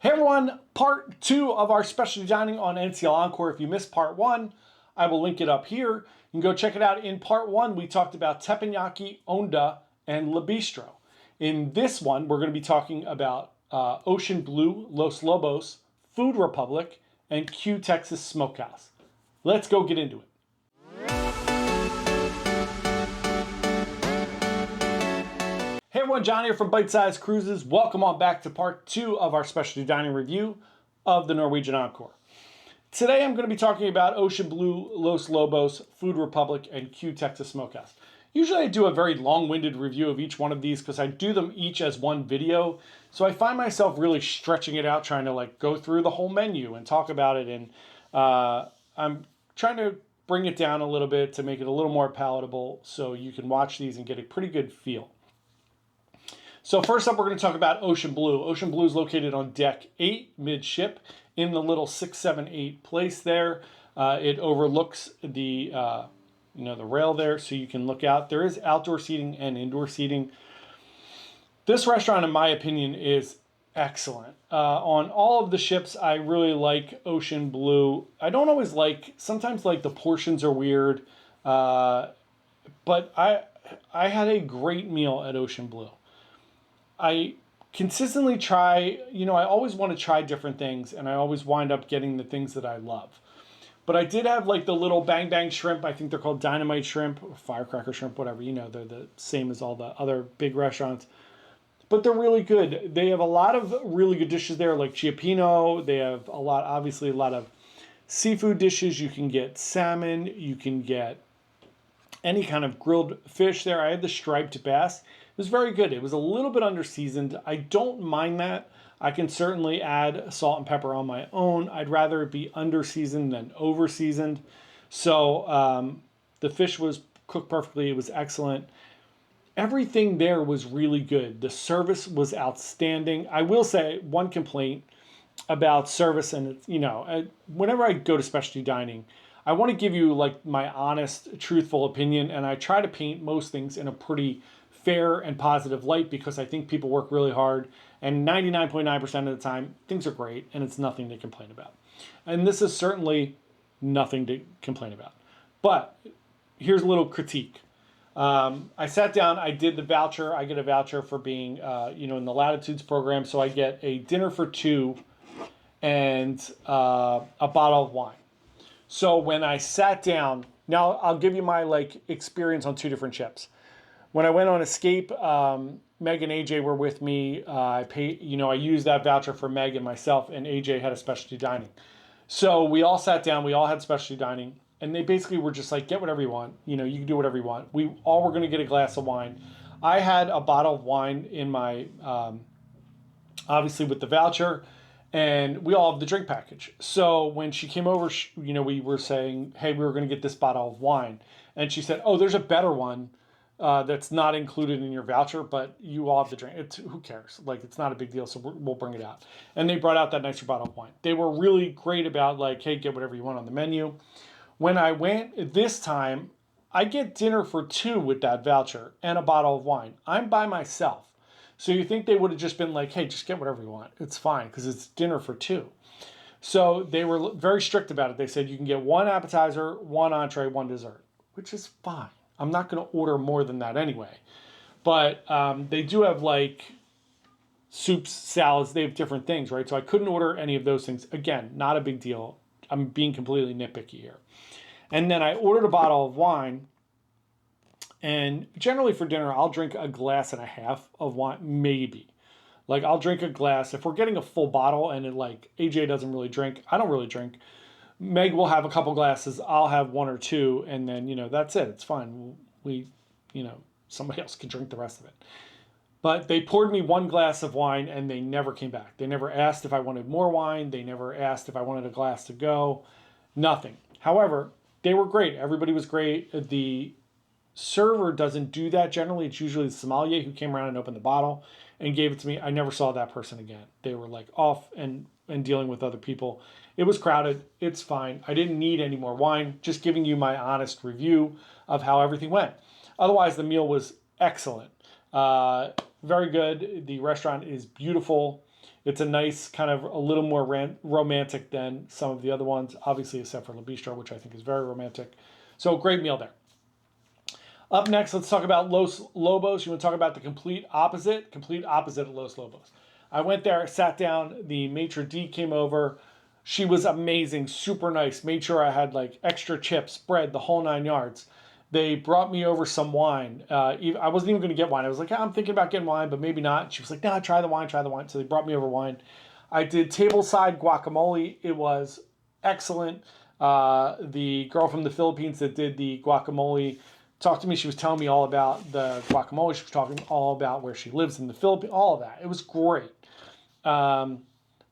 Hey everyone, part 2 of our specialty dining on NCL ENCORE. If you missed part 1, I will link it up here. You can go check it out. In part 1, we talked about teppanyaki, onda, and Le Bistro. In this one, we're going to be talking about Ocean Blue, Los Lobos, Food Republic, and Q Texas Smokehouse. Let's go get into it. Hey everyone, John here from Bite Size Cruises. Welcome on back to part 2 of our specialty dining review of the Norwegian Encore. Today I'm going to be talking about Ocean Blue, Los Lobos, Food Republic, and Q Texas Smokehouse. Usually I do a very long-winded review of each one of these because I do them each as one video. So I find myself really stretching it out, trying to go through the whole menu and talk about it. And I'm trying to bring it down a little bit to make it a little more palatable so you can watch these and get a pretty good feel. So first up, we're going to talk about Ocean Blue. Ocean Blue is located on deck 8 midship in the little 678 place there. It overlooks the the rail there, so you can look out. There is outdoor seating and indoor seating. This restaurant, in my opinion, is excellent. On all of the ships, I really like Ocean Blue. I don't always sometimes the portions are weird, but I had a great meal at Ocean Blue. I consistently try, I always want to try different things, and I always wind up getting the things that I love. But I did have the little bang bang shrimp. I think they're called dynamite shrimp or firecracker shrimp, whatever. They're the same as all the other big restaurants. But they're really good. They have a lot of really good dishes there, like Chiappino. They have obviously a lot of seafood dishes. You can get salmon. You can get any kind of grilled fish there. I had the striped bass. It was very good. It was a little bit under-seasoned. I don't mind that. I can certainly add salt and pepper on my own. I'd rather it be under-seasoned than over-seasoned. So the fish was cooked perfectly. It was excellent. Everything there was really good. The service was outstanding. I will say one complaint about service, and whenever I go to specialty dining, I want to give you my honest, truthful opinion, and I try to paint most things in a pretty fair and positive light because I think people work really hard, and 99.9% of the time things are great and it's nothing to complain about. And this is certainly nothing to complain about. But here's a little critique. I sat down, I did the voucher. I get a voucher for being in the Latitudes program, so I get a dinner for 2 and a bottle of wine. So when I sat down, now I'll give you my experience on 2 different ships. When I went on Escape, Meg and AJ were with me. I used that voucher for Meg and myself, and AJ had a specialty dining. So we all sat down, we all had specialty dining, and they basically were just get whatever you want. You can do whatever you want. We all were going to get a glass of wine. I had a bottle of wine in my, obviously with the voucher, and we all have the drink package. So when she came over, we were saying, hey, we were going to get this bottle of wine. And she said, oh, there's a better one that's not included in your voucher, but you all have the drink. Who cares? It's not a big deal, so we'll bring it out. And they brought out that nicer bottle of wine. They were really great about hey, get whatever you want on the menu. When I went this time, I get dinner for 2 with that voucher and a bottle of wine. I'm by myself. So you think they would have just been hey, just get whatever you want. It's fine because it's dinner for 2. So they were very strict about it. They said you can get 1 appetizer, 1 entree, 1 dessert, which is fine. I'm not going to order more than that anyway. But they do have soups, salads. They have different things, right? So I couldn't order any of those things. Again, not a big deal. I'm being completely nitpicky here. And then I ordered a bottle of wine. And generally for dinner, I'll drink a glass and a half of wine, maybe. I'll drink a glass. If we're getting a full bottle and AJ doesn't really drink, I don't really drink. Meg will have a couple glasses. I'll have 1 or 2, and then, that's it. It's fine. Somebody else can drink the rest of it. But they poured me 1 glass of wine, and they never came back. They never asked if I wanted more wine. They never asked if I wanted a glass to go. Nothing. However, they were great. Everybody was great. The server doesn't do that generally. It's usually the sommelier who came around and opened the bottle and gave it to me. I never saw that person again. They were off and dealing with other people. It was crowded. It's fine. I didn't need any more wine. Just giving you my honest review of how everything went. Otherwise, the meal was excellent. Very good. The restaurant is beautiful. It's a nice kind of a little more romantic than some of the other ones, obviously except for La Bistro, which I think is very romantic. So great meal there. Up next, let's talk about Los Lobos. You want to talk about the complete opposite of Los Lobos. I went there, sat down, the maitre d' came over. She was amazing, super nice, made sure I had like extra chips, bread, the whole 9 yards. They brought me over some wine. I wasn't even going to get wine. I was like, I'm thinking about getting wine, but maybe not. She was like, nah, try the wine, try the wine. So they brought me over wine. I did tableside guacamole. It was excellent. The girl from the Philippines that did the guacamole talked to me. She was telling me all about the guacamole. She was talking all about where she lives in the Philippines, all of that. It was great. I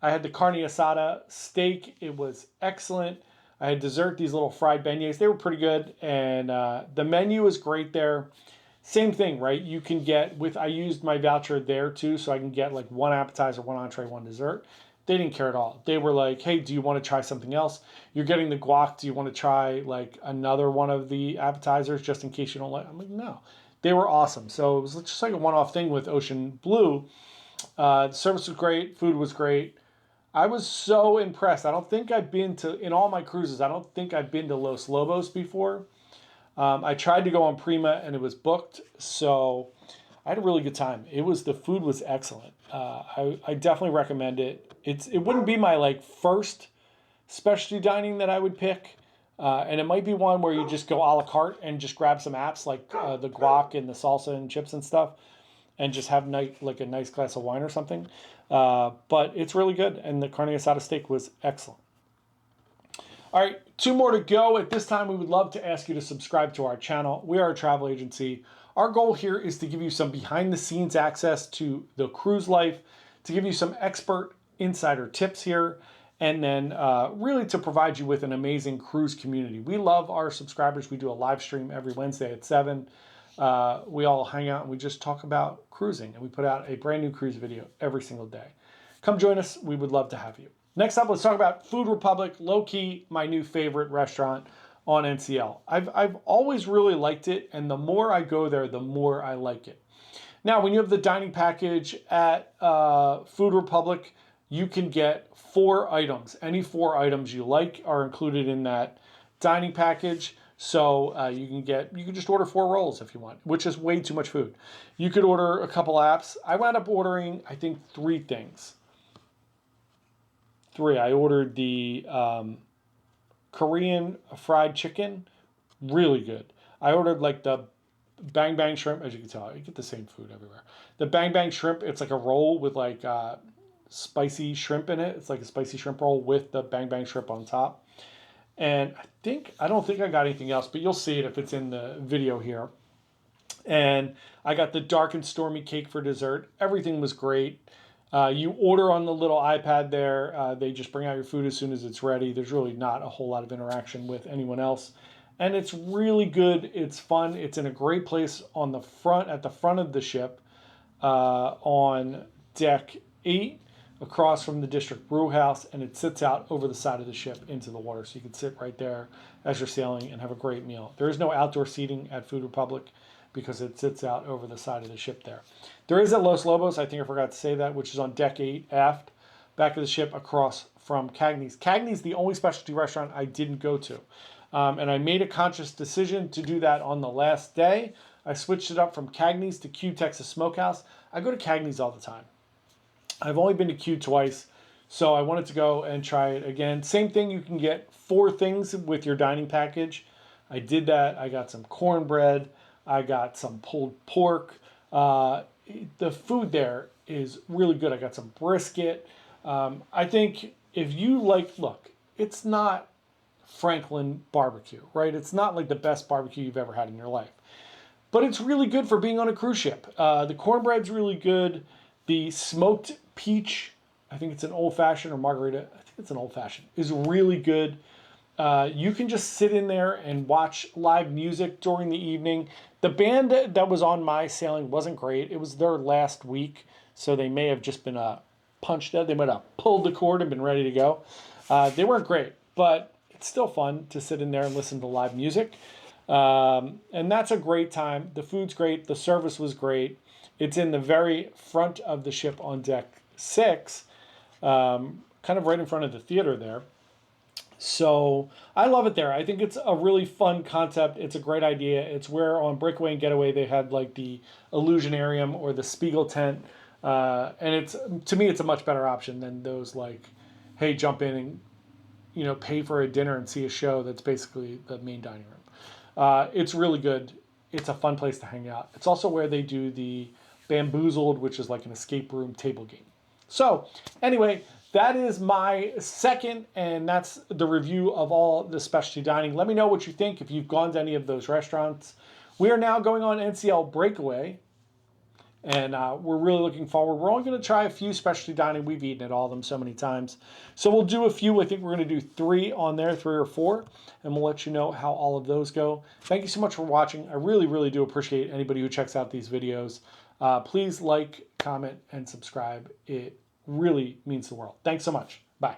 had the carne asada steak. It was excellent. I had dessert, these little fried beignets. They were pretty good. And the menu was great there. Same thing, right? You can get I used my voucher there too, so I can get like 1 appetizer, 1 entree, 1 dessert. They didn't care at all. They were like, hey, do you want to try something else? You're getting the guac. Do you want to try like another one of the appetizers just in case you don't like? I'm like, no. They were awesome. So it was just like a one-off thing with Ocean Blue. The service was great. Food was great. I was so impressed. I don't think I've been to, in all my cruises, I don't think I've been to Los Lobos before. I tried to go on Prima and it was booked. So I had a really good time. The food was excellent. I definitely recommend it. It wouldn't be my like first specialty dining that I would pick. And it might be one where you just go a la carte and just grab some apps like the guac and the salsa and chips and stuff and just have like a nice glass of wine or something. But it's really good. And the carne asada steak was excellent. All right, 2 more to go. At this time, we would love to ask you to subscribe to our channel. We are a travel agency. Our goal here is to give you some behind-the-scenes access to the cruise life, to give you some expert insider tips here, and then really to provide you with an amazing cruise community. We love our subscribers. We do a live stream every Wednesday at 7. We all hang out and we just talk about cruising, and we put out a brand new cruise video every single day. Come join us. We would love to have you. Next up, let's talk about Food Republic, low-key, my new favorite restaurant on NCL. I've always really liked it, and the more I go there, the more I like it. Now, when you have the dining package at Food Republic, you can get 4 items. Any 4 items you like are included in that dining package. So you can just order 4 rolls if you want, which is way too much food. You could order a couple apps. I wound up ordering, I think, 3 things. 3. I ordered the Korean fried chicken, really good. I ordered like the bang bang shrimp. As you can tell, you get the same food everywhere. The bang bang shrimp, it's like a roll with like spicy shrimp in it. It's like a spicy shrimp roll with the bang bang shrimp on top. And I don't think I got anything else, but you'll see it if it's in the video here. And I got the dark and stormy cake for dessert. Everything was great. You order on the little iPad there. They just bring out your food as soon as it's ready. There's really not a whole lot of interaction with anyone else. And it's really good. It's fun. It's in a great place on the front, at the front of the ship, on deck 8, across from the district brew house, and it sits out over the side of the ship into the water. So you can sit right there as you're sailing and have a great meal. There is no outdoor seating at Food Republic because it sits out over the side of the ship there. There is at Los Lobos, I think I forgot to say that, which is on deck 8 aft, back of the ship across from Cagney's. Cagney's the only specialty restaurant I didn't go to. And I made a conscious decision to do that on the last day. I switched it up from Cagney's to Q Texas Smokehouse. I go to Cagney's all the time. I've only been to Q twice, so I wanted to go and try it again. Same thing, you can get 4 things with your dining package. I did that. I got some cornbread. I got some pulled pork. The food there is really good. I got some brisket. I think if you look, it's not Franklin barbecue, right? It's not like the best barbecue you've ever had in your life. But it's really good for being on a cruise ship. The cornbread's really good. The smoked peach, I think it's an old-fashioned or margarita, I think it's an old-fashioned, is really good. You can just sit in there and watch live music during the evening. The band that was on my sailing wasn't great. It was their last week, so they may have just been punched out. They might have pulled the cord and been ready to go. They weren't great, but it's still fun to sit in there and listen to live music. And that's a great time. The food's great. The service was great. It's in the very front of the ship on deck 6. kind of right in front of the theater there. So I love it there. I think it's a really fun concept. It's a great idea. It's where on Breakaway and Getaway they had like the Illusionarium or the Spiegel tent, and it's, to me, it's a much better option than those like, hey, jump in and pay for a dinner and see a show that's basically the main dining room. It's really good. It's a fun place to hang out. It's also where they do the Bamboozled, which is like an escape room table game. So anyway, that is my second, and that's the review of all the specialty dining. Let me know what you think if you've gone to any of those restaurants. We are now going on NCL Breakaway, and we're really looking forward. We're only going to try a few specialty dining. We've eaten at all of them so many times. So we'll do a few. I think we're going to do 3 on there, 3 or 4, and we'll let you know how all of those go. Thank you so much for watching. I really, really do appreciate anybody who checks out these videos. Please like, comment, and subscribe. It really means the world. Thanks so much. Bye.